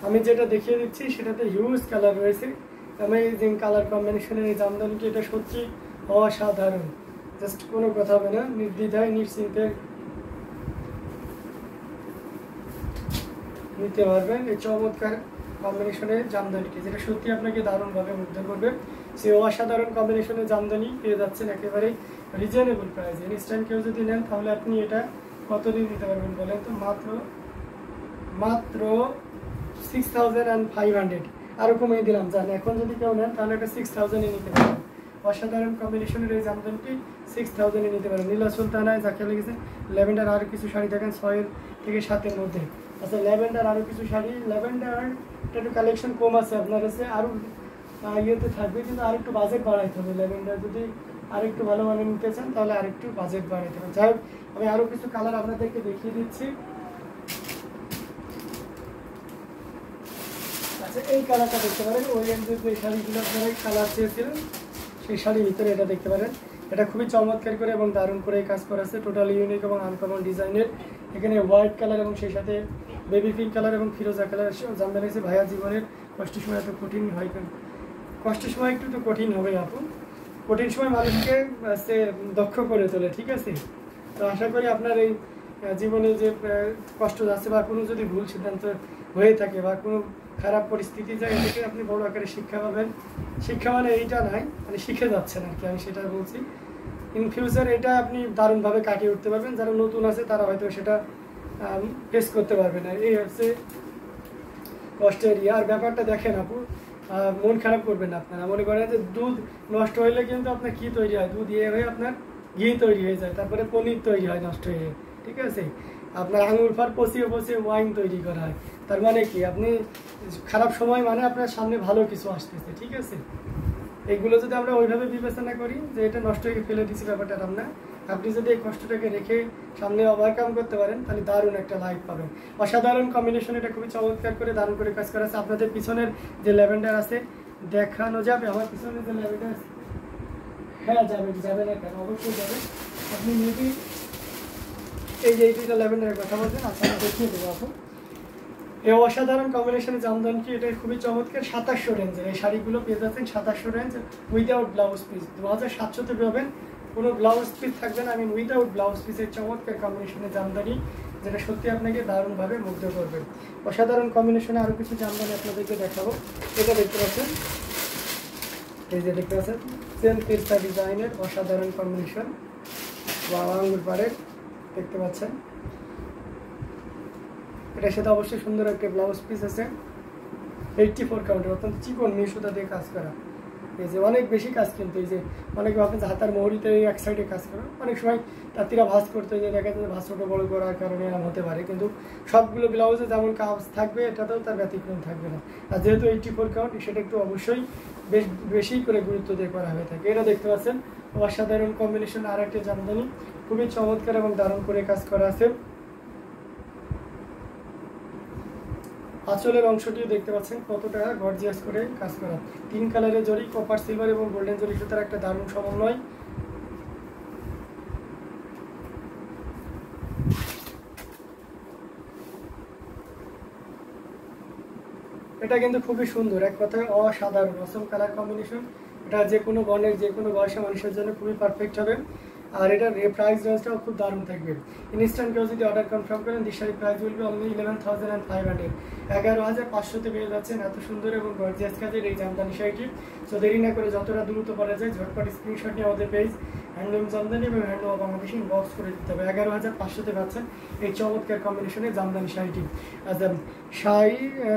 আমি যেটা দেখিয়ে দিচ্ছি সেটাতে হিউজ কালার রয়েছে, অ্যামেজিং কালার কম্বিনেশনের এই জামদানিটি, এটা সত্যি অসাধারণ। জাস্ট কোনো কথা হবে না, নির্দ্বিধায় নিশ্চিন্তে নিতে পারবেন এই চমৎকার কম্বিনেশনের জামদানিটি, যেটা সত্যি আপনাকে দারুণভাবে মুগ্ধ করবে। সেই অসাধারণ কম্বিনেশনের জামদানি পেয়ে যাচ্ছেন একেবারেই রিজনেবল প্রাইসে। ইনস্ট্যান্ট কেউ যদি নেন তাহলে আপনি এটা কতদিন দিতে পারবেন বলেন তো? মাত্র 6500। আরও কমিয়ে দিলাম, জান এখন যদি কেউ নেন তাহলে এটা 6000-এ নিতে পারবেন। অসাধারণ কম্বিনেশনের এই জামদানিটি 6000-এ নিতে পারেন। নীলা সুলতানায় যাকে লেগেছে ল্যাভেন্ডার আরও কিছু শাড়ি দেখেন 6 থেকে 7-এর মধ্যে। আচ্ছা, ল্যাভেন্ডার আরও কিছু শাড়ি, ল্যাভেন্ডার একটু কালেকশন কম আছে আপনার কাছে, আরও ইয়েতে থাকবে, কিন্তু আরেকটু বাজেট বাড়াইতে হবে। ল্যাভেন্ডার যদি আরেকটু ভালো মানে নিতে চান তাহলে আরেকটু বাজেট বাড়াইতে হবে। যাই হোক, আমি আরও কিছু কালার আপনাদেরকে দেখিয়ে দিচ্ছি। আচ্ছা, এই কালারটা দেখতে পারেন, ওরিয়েন্টের যে শাড়িগুলো আপনারা কালার চেয়েছিলেন সেই শাড়ির ভিতরে এটা দেখতে পারেন। এটা খুবই চমৎকার করে এবং দারুণ করে কাজ করা আছে, টোটালি ইউনিক এবং আনকমন ডিজাইনের। এখানে হোয়াইট কালার এবং সেই সাথে বেবি পিঙ্ক কালার এবং ফিরোজা কালার জামদানি আছে। ভাইয়া জীবনের কষ্টের সময় এত কঠিন হয় কেন? কষ্টের সময় একটু তো কঠিন হবে আপু, কঠিন সময় মানুষকে দক্ষ করে তোলে, ঠিক আছে? তো আশা করি আপনার এই জীবনে যে কষ্ট যাচ্ছে বা কোনো যদি ভুল সিদ্ধান্ত হয়ে থাকে বা কোনো খারাপ পরিস্থিতি যায়, এটাকে আপনি বড় আকারে শিক্ষা পাবেন। শিক্ষা মানে এইটা নয়, মানে শিখে যাচ্ছেন আর কি, আমি সেটা বলছি। ইন ফিউচার এটা আপনি দারুণভাবে কাটিয়ে উঠতে পারবেন। যারা নতুন আছে তারা হয়তো সেটা ফেস করতে পারবে না। এই হচ্ছে কষ্টের আর ব্যাপারটা দেখেন আপু, মন খারাপ করবেন না আপনারা। মনে করেন যে দুধ নষ্ট হইলে কিন্তু আপনার কী তৈরি হয়? দুধ ইয়ে হয়ে আপনার ঘি তৈরি হয়ে যায়, তারপরে পনির তৈরি হয় নষ্ট হয়ে, ঠিক আছে? আপনার আঙুর ফার পচিয়ে পচিয়ে ওয়াইন তৈরি করা হয়। তার মানে কি, আপনি খারাপ সময় মানে আপনার সামনে ভালো কিছু আসতেছে, ঠিক আছে? এগুলো যদি আমরা ওইভাবে বিবেচনা করি যে এটা নষ্ট হয়ে ফেলে দিচ্ছি, ব্যাপারটা না। আপনি যদি এই কষ্টটাকে রেখে সামনে ওভারকাম করতে পারেন তাহলে দারুণ একটা লাইফ পাবেন। অসাধারণ কম্বিনেশন, এটা খুবই চমৎকার করে দারুণ করে কাজ করা আছে। আপনাদের পিছনের যে ল্যাভেন্ডার আছে দেখানো যাবে? আমার পিছনে যে ল্যাভেন্ডার আছে, হ্যাঁ যাবে না কেন? অবশ্যই যাবে। আপনি মেবি এই যে এইটা ল্যাভেন্ডারের কথা বলছেন, আচ্ছা আমি দেখিয়ে দেবো আপু। এই অসাধারণ কম্বিনেশনের জামদানি, এটা খুবই চমৎকার। 2700 রেঞ্জের এই শাড়িগুলো পেয়ে যাচ্ছেন, 2700 রেঞ্জ, উইদাউট ব্লাউজ পিস। 2700-তে পাবেন, কোনো ব্লাউজ পিস থাকবে না। আমি উইদাউট ব্লাউজ পিসের চমৎকার কম্বিনেশনের জামদানি, যেটা সত্যি আপনাকে দারুণভাবে মুগ্ধ করবে। অসাধারণ কম্বিনেশনে আরও কিছু জামদানি আপনাদেরকে দেখাবো। এটা দেখতে পাচ্ছেন, এই যে দেখতে পাচ্ছেন সেম পিসটা ডিজাইনের অসাধারণ কম্বিনেশন বা আঙ্গুর পাড়ের দেখতে পাচ্ছেন। এটার সাথে অবশ্যই সুন্দর একটা ব্লাউজ পিস আছে, 84 কাউন্টের, অত্যন্ত চিকন সুতা দিয়ে কাজ করা। এই যে অনেক বেশি কাজ, কিন্তু এই যে অনেকে ভাবেন যে হাতার মোহরিতে এক সাইডে কাজ করে, অনেক সময় তাঁতিরা ভাঁজ করতে যে দেখা যায় ভাঁজ ছোটো বড়ো করার কারণে এরকম হতে পারে, কিন্তু সবগুলো ব্লাউজে যেমন কাজ থাকবে এটাতেও তার ব্যতিক্রম থাকবে না। আর যেহেতু 84 কাউন্ট, সেটা একটু অবশ্যই বেশি করে গুরুত্ব দিয়ে করা হয়ে থাকে। এটা দেখতে পাচ্ছেন অসাধারণ কম্বিনেশন আর একটা জামদানি, খুবই চমৎকার এবং দারুণ করে কাজ করা আছে। আঁচলের অংশটিও দেখতে পাচ্ছেন কতটা গর্জিয়াস করে কাজ করা। 3 কালারের জরি, কপার সিলভার এবং গোল্ডেন জরি সুতার একটা দারুণ সমন্বয়। এটা কিন্তু খুবই সুন্দর, এক কথায় অসাধারণ অসম কালার কম্বিনেশন। এটা যে কোনো বর্ণের যে কোনো বয়সের মানুষের জন্য খুবই পারফেক্ট হবে। আর এটার প্রাইস রেঞ্জটাও খুব দারুণ থাকবে। ইনস্ট্যান্ট কেউ যদি অর্ডার কনফার্ম করেন, দিস শাড়ির প্রাইস বলবে অনলি 11,500। 11,500-তে পেয়ে যাচ্ছেন এত সুন্দর এবং গর্জিয়াস কাজের এই জামদানি শাড়িটি। তো দেরি না করে যতটা দ্রুত পারা যায় ঝটপট স্ক্রিনশট নিয়ে আমাদের পেজ হ্যান্ডলুম জামদানি এবং হ্যান্ডলুম বাংলাদেশি ইনবক্স করে দিতে হবে। 11,500-তে পাচ্ছেন এই চমৎকার কম্বিনেশনের জামদানি শাড়িটি। আচ্ছা,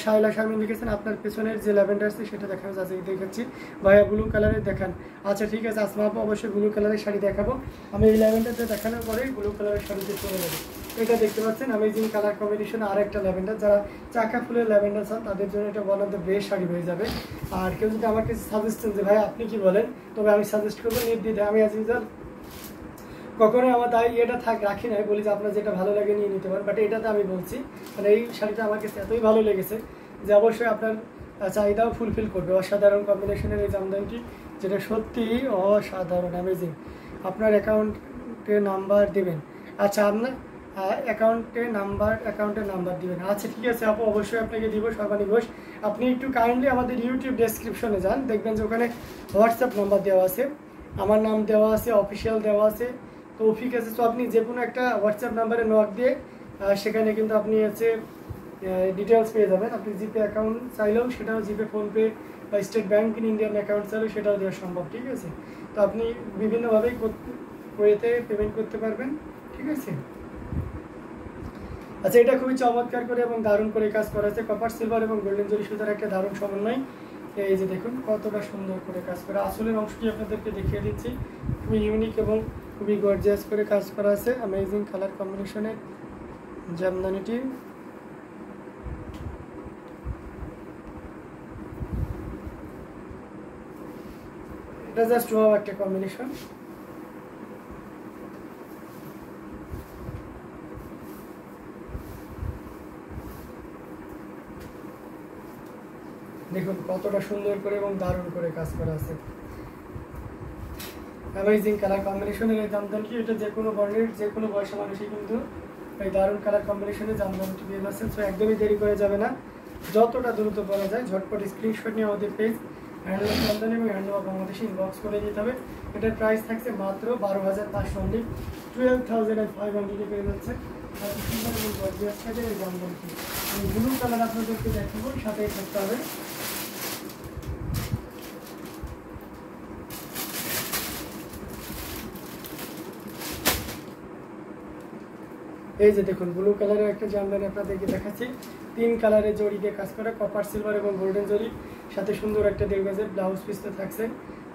শাইলা শারমিন লিখেছেন আপনার পেছনের যে ল্যাভেন্ডার আছে সেটা দেখানো যাচ্ছে, দেখাচ্ছি। ভাইয়া ব্লু কালারের দেখান। আচ্ছা ঠিক আছে, আসমা আপু অবশ্যই ব্লু কালারের শাড়ি দেখাবো। আমি এই ল্যাভেন্ডারটা দেখানোর পরেই ব্লু কালারের শাড়িতে চলে যাবো। এটা দেখতে পাচ্ছেন অ্যামেজিং কালার কম্বিনেশন আর একটা ল্যাভেন্ডার। যারা চাকা ফুলের ল্যাভেন্ডার চান তাদের জন্য এটা one of the best sari হয়ে যাবে। আর কেউ যদি আমার কাছে সাজেস্ট করেন যে ভাই আপনি কি বলেন, তবে আমি সাজেস্ট করবো নির্দ্বিধায়। আমি আজ কখনোই আমার তাই এটা রাখি নাই, বলি যে আপনার যেটা ভালো লাগে নিয়ে নিতে পারেন। বাট এটাতে আমি বলছি, মানে এই শাড়িটা আমার কাছে এতই ভালো লেগেছে যে অবশ্যই আপনার চাহিদাও ফুলফিল করবে। অসাধারণ কম্বিনেশনের এই জামদানিটি, যেটা সত্যিই অসাধারণ অ্যামেজিং। আপনার অ্যাকাউন্টে নাম্বার দেবেন। আচ্ছা, অ্যাকাউন্টের নাম্বার দিবেন। আচ্ছা ঠিক আছে আপু, অবশ্যই আপনাকে দিব সর্বাণী ঘোষ। আপনি একটু কাইন্ডলি আমাদের ইউটিউব ডেসক্রিপশনে যান, দেখবেন যে ওখানে হোয়াটসঅ্যাপ নাম্বার দেওয়া আছে, আমার নাম দেওয়া আছে, অফিসিয়াল দেওয়া আছে, তৌফিক আছে। তো আপনি যে কোনো একটা হোয়াটসঅ্যাপ নাম্বারে নক দিয়ে সেখানে কিন্তু আপনি হচ্ছে ডিটেলস পেয়ে যাবেন। আপনি জিপে অ্যাকাউন্ট চাইলেও সেটাও, জিপে ফোনপে বা state bank in Indian account চাইলেও সেটাও দেওয়া সম্ভব, ঠিক আছে। তো আপনি বিভিন্নভাবেই ওয়েতে পেমেন্ট করতে পারবেন, ঠিক আছে। আচ্ছা এটা খুবই চমৎকার করে এবং দারুণ করে কাজ করা আছে, কপার সিলভার এবং গোল্ডেন জরি সুতার একটা দারুণ সমন্বয়। এই যে দেখুন কতটা সুন্দর করে কাজ করা, আসলের অংশটি আপনাদেরকে দেখিয়ে দিচ্ছি, খুবই ইউনিক এবং খুবই গর্জিয়াস করে কাজ করা আছে। অ্যামেজিং কালার কম্বিনেশনের জামদানিটি, এটা জাস্ট ওয়াও একটা কম্বিনেশন। দেখুন কতটা সুন্দর করে এবং দারুণ করে কাজ করা আছে। অ্যামেজিং কালার কম্বিনেশনের এই জামদানিটি, এটা যে কোনো বর্ণের যে কোনো বয়সের মানুষই কিন্তু এই দারুণ কালার কম্বিনেশনে জামদানিটি পেয়ে যাচ্ছেন। সো একদমই দেরি করে যাবে না, যতটা দ্রুত করা যায় ঝটপট স্ক্রিনশট নিয়ে আমাদের পেজ হ্যান্ডলুম জামদানি এবং হ্যান্ডলুম অফ বাংলাদেশ ইনবক্স করে দিতে হবে। এটার প্রাইস থাকছে মাত্র 12,500 অনলি, 12,500 পেয়ে যাচ্ছে। এই জামদানিটি আমি ব্লু কালার আপনাদেরকে দেখাবো, সাথে থাকতে হবে। এই যে দেখুন ব্লু কালারের একটা জামদানি আপনাদেরকে দেখাচ্ছি, 3 কালারের জড়ি দিয়ে কাজ করা, কপার সিলভার এবং গোল্ডেন জড়ি, সাথে সুন্দর একটা 1.5 গজের ব্লাউজ পিসতে থাকছে।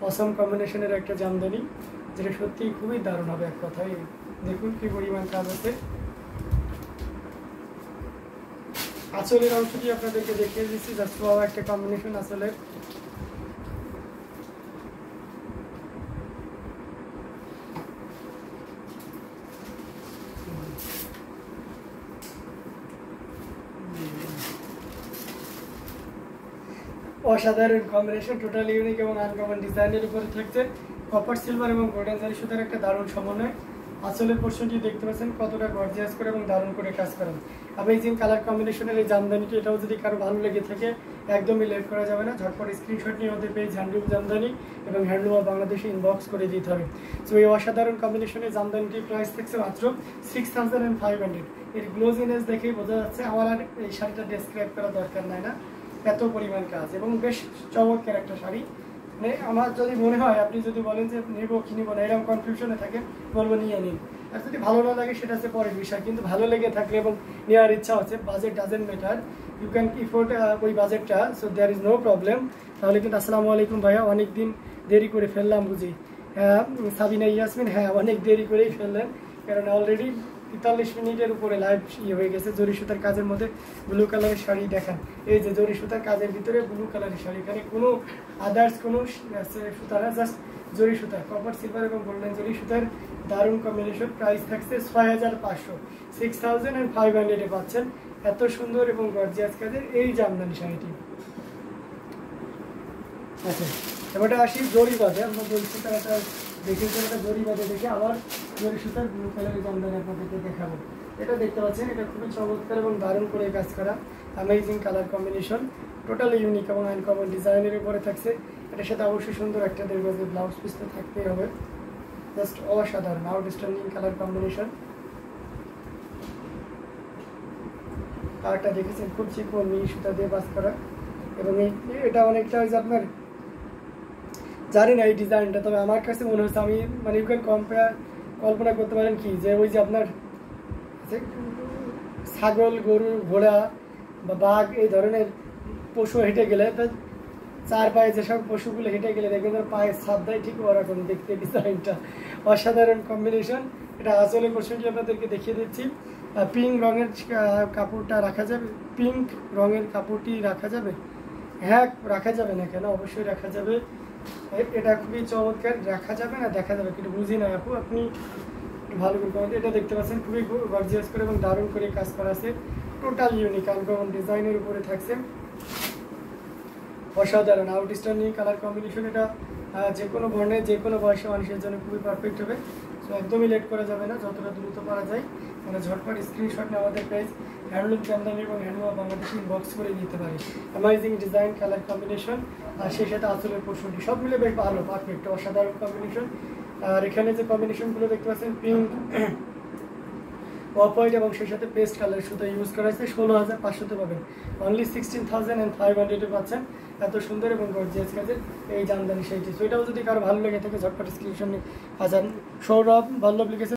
অসম কম্বিনেশনের একটা জামদানি, যেটা সত্যি খুবই দারুণ হবে এক কথায়। দেখুন কি পরিমাণ কাজ আছে। আঁচলের অংশটি আপনাদেরকে দেখিয়ে দিচ্ছি, জাস্ট একটা কম্বিনেশন আসলে। অসাধারণ কম্বিনেশন, টোটাল ইউনিক এবং আনকমন ডিজাইনের উপরে থাকছে কপার সিলভার এবং গোল্ডেন জারি সুতার একটা দারুণ সমন্বয়। আসলের পোর্শনটি দেখতে পাচ্ছেন কতটা গর্জিয়াস করে এবং দারুণ করে কাজ করেন। অ্যামেজিং কালার কম্বিনেশনের এই জামদানিটি, এটাও যদি কারো ভালো লেগে থাকে একদমই লেট করা যাবে না, ঝটপট স্ক্রিনশট নিয়ে আমাদের পেজ হ্যান্ডলুম জামদানি এবং হ্যান্ডলুম অফ বাংলাদেশে ইনবক্স করে দিতে হবে। সো এই অসাধারণ কম্বিনেশনের জামদানিটির প্রাইস থাকছে মাত্র 6,500। এর গ্লোজিনেস দেখেই বোঝা যাচ্ছে, আমার আর এই শাড়িটা ডেসক্রাইব করা দরকার নাই না, এত পরিমাণ কাজ এবং বেশ চমৎকার একটা শাড়ি। মানে আমার যদি মনে হয়, আপনি যদি বলেন যে নেবো কি নেবো না এরকম কনফিউশনে থাকে, বলবো নিয়ে নিন। আর যদি ভালো না লাগে সেটা হচ্ছে পরের বিষয়, কিন্তু ভালো লেগে থাকলে এবং নেওয়ার ইচ্ছা হচ্ছে, budget doesn't matter, you can afford ওই বাজেটটা, so there is no problem. তাহলে কিন্তু আসসালামু আলাইকুম ভাইয়া, অনেক দিন দেরি করে ফেললাম বুঝি। হ্যাঁ সাবিনা ইয়াসমিন, হ্যাঁ অনেক দেরি করেই ফেললেন, কারণ অলরেডি 43 মিনিটের উপরে লাইভ হয়ে গেছে। জরি সুতার কাজের মধ্যে ব্লু কালারের শাড়ি দেখান, এই যে জরি সুতার কাজের ভিতরে ব্লু কালারের শাড়ি, এখানে কোনো আদার্স কোনো সুতা না, জাস্ট জরি সুতা, কপার সিলভার এবং গোল্ডেন জরি সুতার দারুণ কম্বিনেশন। প্রাইস থাকছে 6,500, 6,500 পাচ্ছেন এত সুন্দর এবং গর্জিয়াস কাজের এই জামদানি শাড়িটি। আচ্ছা এবারে আসি জরি বাদে, আমরা জরি সুতার একটা দেখেছি, একটা জরি বাদে দেখে আবার জরি সুতার ব্লু কালারের জামদানি আপনাদেরকে দেখাবো। এটা দেখতে পাচ্ছেন, এটা খুবই চমৎকার এবং দারুণ করে কাজ করা, amazing colour combination, totally unique এবং আনকমন ডিজাইনের উপরে থাকছে। এটার সাথে অবশ্যই সুন্দর একটা 1.5 গজের ব্লাউজ পিস তো থাকতেই হবে, জাস্ট অসাধারণ আউটস্ট্যান্ডিং কালার কম্বিনেশন। আরেকটা দেখেছেন খুব চিকন মিহি সুতা দিয়ে বাস করা, এবং এটা অনেকটা ওই যে আপনার জানি না এই ডিজাইনটা, তবে আমার কাছে মনে হচ্ছে, আমি মানে ইউ ক্যান কল্পনা করতে পারেন কি, যে ওই যে আপনার ছাগল গরু ঘোড়া বা বাঘ এই ধরনের পশু হেঁটে গেলে, তার চার পায়ে যেসব পশুগুলো হেঁটে গেলে দেখবেন তার পায়ে ছাপ দেয়, ঠিক ওরকম দেখতে ডিজাইনটা, অসাধারণ কম্বিনেশন। এটা আসলে পোর্শনটি আপনাদেরকে দেখিয়ে দিচ্ছি। পিঙ্ক রঙের কাপড়টা রাখা যাবে, পিঙ্ক রঙের কাপড়টি রাখা যাবে, হ্যাঁ রাখা যাবে না কেন, অবশ্যই রাখা যাবে। এটা খুবই চমৎকার, রাখা যাবে না দেখা যাবে, কিন্তু বুঝি না আপু, আপনি ভালো করে এটা দেখতে পাচ্ছেন, খুবই গর্জিয়াস করে এবং দারুণ করে কাজ করা আছে, টোটাল ইউনিক আনকমন ডিজাইনের উপরে থাকছে, অসাধারণ আউটস্ট্যান্ডিং কালার কম্বিনেশন। এটা যে কোনো বর্ণের যে কোনো বয়সী মানুষের জন্য খুবই পারফেক্ট হবে। সো একদমই লেট করা যাবে না, যতটা দ্রুত পারা যায় আমরা ঝটপট স্ক্রিনশট নিয়ে আমাদের পেজ হ্যান্ডলুম জামদানি এবং হ্যান্ডলুম বাংলাদেশ ইনবক্স করে দিতে পারি। অ্যামাইজিং ডিজাইন, কালার কম্বিনেশন আর সেই সাথে আসলের পোর্শনটি সব মিলে বেশ ভালো, পারফেক্ট, অসাধারণ কম্বিনেশন। আর এখানে যে কম্বিনেশনগুলো দেখতে পাচ্ছেন পিঙ্ক, অফ হোয়াইট এবং সেই সাথে পেস্ট কালার সুতো ইউজ করা হয়েছে। 16,500-তে পাবেন, অনলি 16,500 পাচ্ছেন। এত সুন্দর এবং গর্জিয়াস কাজের এই জামদানি সেইটি। সো এটাও যদি কারো ভালো লেগে থাকে ঝটপট স্ক্রিনশট নিয়ে সৌরভ বল্লভ লিখেছে।